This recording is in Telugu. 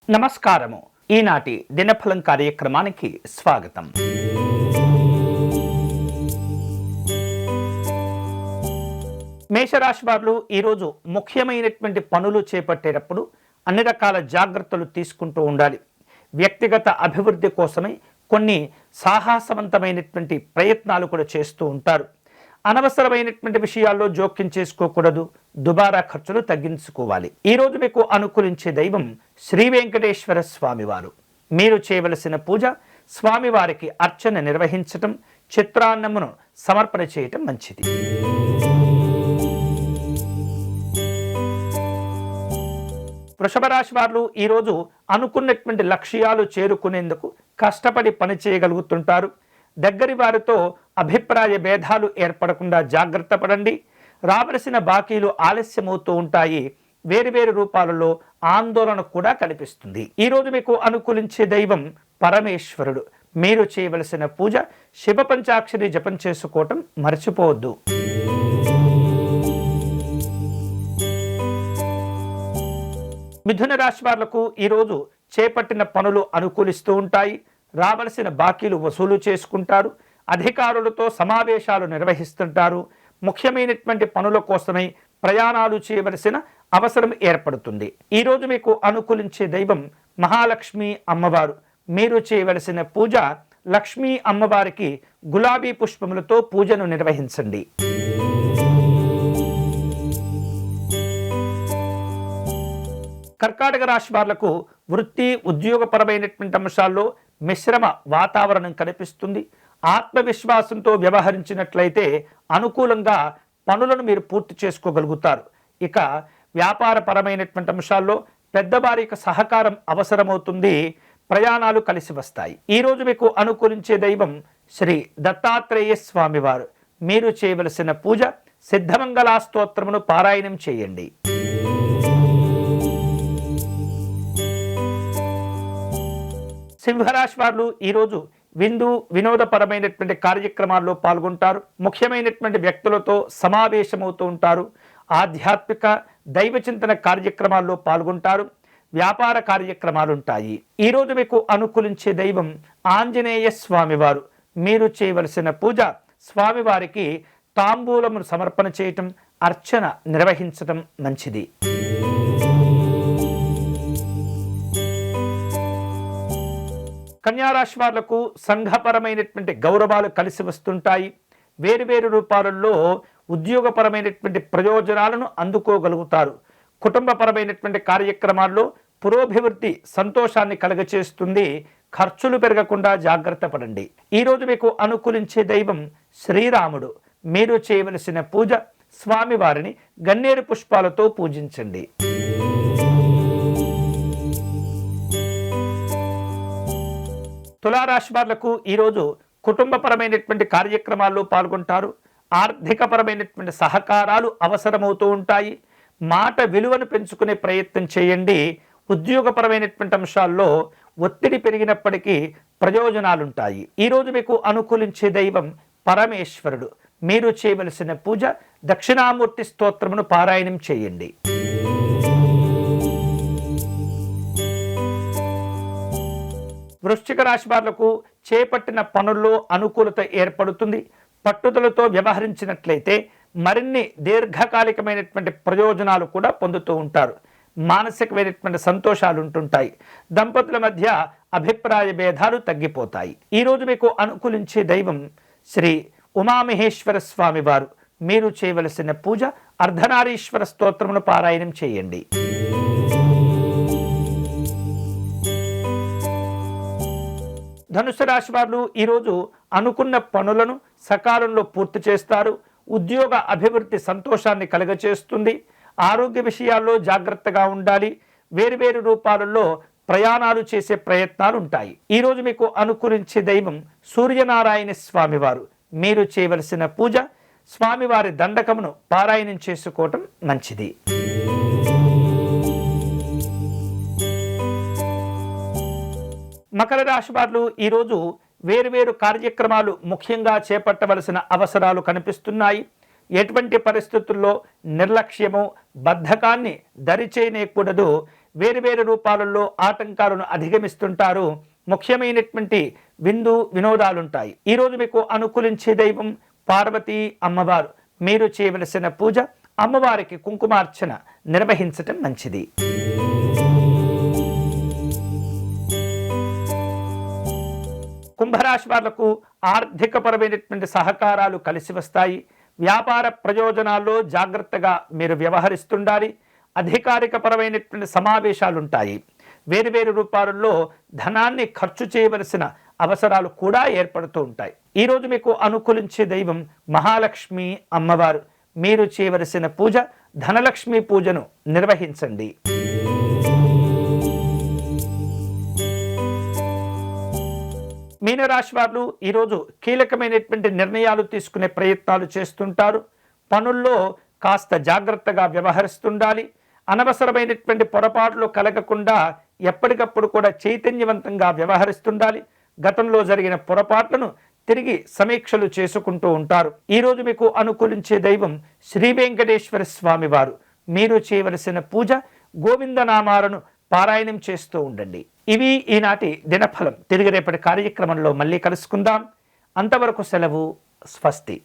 నమస్కారము. ఈనాటి దినఫలం కార్యక్రమానికి స్వాగతం. మేషరాశి వారు ఈరోజు ముఖ్యమైనటువంటి పనులు చేపట్టేటప్పుడు అన్ని రకాల జాగ్రత్తలు తీసుకుంటూ ఉండాలి. వ్యక్తిగత అభివృద్ధి కోసమై కొన్ని సాహసవంతమైనటువంటి ప్రయత్నాలు కూడా చేస్తూ ఉంటారు. అనవసరమైనటువంటి విషయాల్లో జోక్యం చేసుకోకూడదు. దుబారా ఖర్చులు తగ్గించుకోవాలి. ఈరోజు మీకు అనుకూలించే దైవం శ్రీ వెంకటేశ్వర స్వామివారు. మీరు చేయవలసిన పూజ స్వామివారికి అర్చన నిర్వహించటం, చిత్రాన్నమును సమర్పణ చేయటం మంచిది. వృషభ రాశి వారు ఈరోజు అనుకున్నటువంటి లక్ష్యాలు చేరుకునేందుకు కష్టపడి పని చేయగలుగుతుంటారు. దగ్గరి వారితో అభిప్రాయ భేదాలు ఏర్పడకుండా జాగ్రత్త పడండి. రావలసిన బాకీలు ఆలస్యమవుతూ ఉంటాయి. వేరువేరు రూపాలలో ఆందోళన కూడా కనిపిస్తుంది. ఈరోజు మీకు అనుకూలించే దైవం పరమేశ్వరుడు. మీరు చేయవలసిన పూజ శివ పంచాక్షరి జపం చేసుకోవటం మర్చిపోవద్దు. మిథున రాశి వాళ్లకు ఈరోజు చేపట్టిన పనులు అనుకూలిస్తూ ఉంటాయి. రావలసిన బాకీలు వసూలు చేసుకుంటారు. అధికారులతో సమావేశాలు నిర్వహిస్తుంటారు. ముఖ్యమైనటువంటి పనుల కోసమై ప్రయాణాలు చేయవలసిన అవసరం ఏర్పడుతుంది. ఈరోజు మీకు అనుకూలించే దైవం మహాలక్ష్మి అమ్మవారు. మీరు చేయవలసిన పూజ లక్ష్మీ అమ్మవారికి గులాబీ పుష్పములతో పూజను నిర్వహించండి. కర్కాటక రాశి వాళ్లకు వృత్తి ఉద్యోగపరమైనటువంటి అంశాల్లో మిశ్రమ వాతావరణం కనిపిస్తుంది. ఆత్మవిశ్వాసంతో వ్యవహరించినట్లయితే అనుకూలంగా పనులను మీరు పూర్తి చేసుకోగలుగుతారు. ఇక వ్యాపారపరమైనటువంటి అంశాల్లో పెద్దవారి సహకారం అవసరమవుతుంది. ప్రయాణాలు కలిసి వస్తాయి. ఈరోజు మీకు అనుకూలించే దైవం శ్రీ దత్తాత్రేయ స్వామివారు. మీరు చేయవలసిన పూజ సిద్ధమంగళ స్తోత్రమును పారాయణం చేయండి. సింహరాశి వారు ఈరోజు విందు వినోదపరమైనటువంటి కార్యక్రమాల్లో పాల్గొంటారు. ముఖ్యమైనటువంటి వ్యక్తులతో సమావేశమవుతూ ఉంటారు. ఆధ్యాత్మిక దైవ చింతన కార్యక్రమాల్లో పాల్గొంటారు. వ్యాపార కార్యక్రమాలు ఉంటాయి. ఈరోజు మీకు అనుకూలించే దైవం ఆంజనేయ స్వామివారు. మీరు చేయవలసిన పూజ స్వామివారికి తాంబూలమును సమర్పణ చేయటం, అర్చన నిర్వహించటం మంచిది. కన్యారాశి వాళ్లకు సంఘపరమైనటువంటి గౌరవాలు కలిసి వస్తుంటాయి. వేరువేరు రూపాలలో ఉద్యోగపరమైనటువంటి ప్రయోజనాలను అందుకోగలుగుతారు. కుటుంబపరమైనటువంటి కార్యక్రమాల్లో పురోభివృద్ధి సంతోషాన్ని కలుగచేస్తుంది. ఖర్చులు పెరగకుండా జాగ్రత్త పడండి. ఈరోజు మీకు అనుకూలించే దైవం శ్రీరాముడు. మీరు చేయవలసిన పూజ స్వామివారిని గన్నేరు పుష్పాలతో పూజించండి. తులారాశి వాళ్లకు ఈరోజు కుటుంబపరమైనటువంటి కార్యక్రమాల్లో పాల్గొంటారు. ఆర్థికపరమైనటువంటి సహకారాలు అవసరమవుతూ ఉంటాయి. మాట విలువను పెంచుకునే ప్రయత్నం చేయండి. ఉద్యోగపరమైనటువంటి అంశాల్లో ఒత్తిడి పెరిగినప్పటికీ ప్రయోజనాలుంటాయి. ఈరోజు మీకు అనుకూలించే దైవం పరమేశ్వరుడు. మీరు చేయవలసిన పూజ దక్షిణామూర్తి స్తోత్రమును పారాయణం చేయండి. వృశ్చిక రాశి వాళ్లకు చేపట్టిన పనుల్లో అనుకూలత ఏర్పడుతుంది. పట్టుదలతో వ్యవహరించినట్లయితే మరిన్ని దీర్ఘకాలికమైనటువంటి ప్రయోజనాలు కూడా పొందుతూ ఉంటారు. మానసికమైనటువంటి సంతోషాలు ఉంటుంటాయి. దంపతుల మధ్య అభిప్రాయ భేదాలు తగ్గిపోతాయి. ఈరోజు మీకు అనుకూలించే దైవం శ్రీ ఉమామహేశ్వర స్వామివారు. మీరు చేయవలసిన పూజ అర్ధనారీశ్వర స్తోత్రమును పారాయణం చేయండి. ధనుసు రాశి వారు ఈరోజు అనుకున్న పనులను సకాలంలో పూర్తి చేస్తారు. ఉద్యోగ అభివృద్ధి సంతోషాన్ని కలుగచేస్తుంది. ఆరోగ్య విషయాల్లో జాగ్రత్తగా ఉండాలి. వేరువేరు రూపాలలో ప్రయాణాలు చేసే ప్రయత్నాలు ఉంటాయి. ఈరోజు మీకు అనుకూలించే దైవం సూర్యనారాయణ స్వామివారు. మీరు చేయవలసిన పూజ స్వామివారి దండకమును పారాయణం చేసుకోవటం మంచిది. మకర రాశి వారు ఈరోజు వేరువేరు కార్యక్రమాలు ముఖ్యంగా చేపట్టవలసిన అవసరాలు కనిపిస్తున్నాయి. ఎటువంటి పరిస్థితుల్లో నిర్లక్ష్యము బద్ధకాన్ని దరిచేయకూడదు. వేరు రూపాలలో ఆటంకాలను అధిగమిస్తుంటారు. ముఖ్యమైనటువంటి వినోదాలుంటాయి. ఈరోజు మీకు అనుకూలించే దైవం పార్వతీ అమ్మవారు. మీరు చేయవలసిన పూజ అమ్మవారికి కుంకుమార్చన నిర్వహించటం మంచిది. కుంభరాశి వాళ్లకు ఆర్థికపరమైనటువంటి సహకారాలు కలిసి వస్తాయి. వ్యాపార ప్రయోజనాల్లో జాగ్రత్తగా మీరు వ్యవహరిస్తుండాలి. అధికారిక పరమైనటువంటి సమావేశాలు ఉంటాయి. వేరు రూపాలలో ధనాన్ని ఖర్చు చేయవలసిన అవసరాలు కూడా ఏర్పడుతూ ఉంటాయి. ఈరోజు మీకు అనుకూలించే దైవం మహాలక్ష్మి అమ్మవారు. మీరు చేయవలసిన పూజ ధనలక్ష్మి పూజను నిర్వహించండి. మీనరాశి వారు ఈరోజు కీలకమైనటువంటి నిర్ణయాలు తీసుకునే ప్రయత్నాలు చేస్తుంటారు. పనుల్లో కాస్త జాగ్రత్తగా వ్యవహరిస్తుండాలి. అనవసరమైనటువంటి పొరపాట్లు కలగకుండా ఎప్పటికప్పుడు కూడా చైతన్యవంతంగా వ్యవహరిస్తుండాలి. గతంలో జరిగిన పొరపాట్లను తిరిగి సమీక్షలు చేసుకుంటూ ఉంటారు. ఈరోజు మీకు అనుకూలించే దైవం శ్రీ వెంకటేశ్వర స్వామి వారు. మీరు చేయవలసిన పూజ గోవిందనామాలను పారాయణం చేస్తూ ఉండండి. ఇవి ఈనాటి దినఫలం. తిరిగి రేపటి కార్యక్రమంలో మళ్ళీ కలుసుకుందాం. అంతవరకు సెలవు. స్వస్తి.